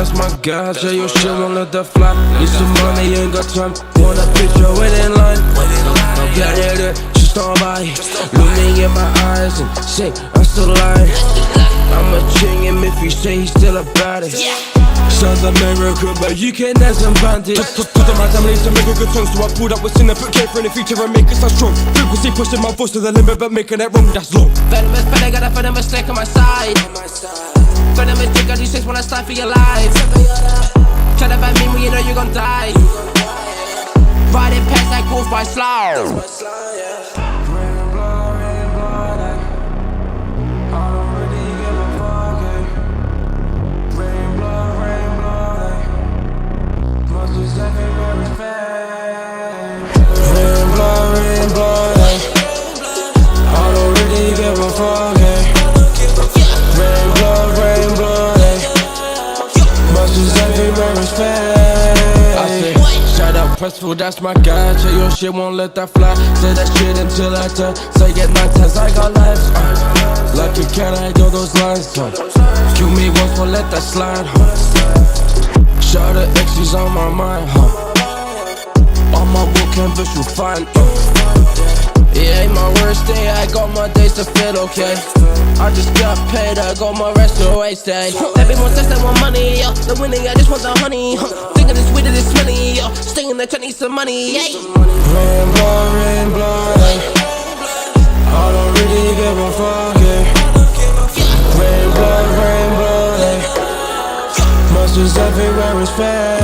that's my guy. Tell your shit, won't let that fly. Need some money, ain't got time. Want a picture, wait in line. I'm glad that she stand by. Look me in my eyes and say, I'm still lying. I'ma change him if you say he's still about it. Sounds America, but you can't have some bandit. Put the man down, to make a good song. So I pulled up with Sinner, put K for in the feature and make it sound strong. Frequency pushing my voice to the limit, but making it wrong, that's long. Venomous, but I got a venomous stick on my side. Venomous dick on these shits when I start for your life. Try to find me when you know you're gon' die. Riding past like wolf by slow. Pressful, that's my guy. Tell your shit, won't let that fly. Say that shit until I die. Say it 9 times, I got lives. Like a cat, I do those lines. Kill me once, won't let that slide. Shout the X's on my mind. On my wall canvas, you find. It ain't my worst day, I got my days to feel okay. I just got paid, I got my rest away stay. Every more test, I want money, yo. The winning, I just want the honey. Thinking it's sweeter than smelly, yo. Staying there, need some money, yeah. Rain blow, I don't really give a fuck, yeah. Rain blow, must just everywhere respect.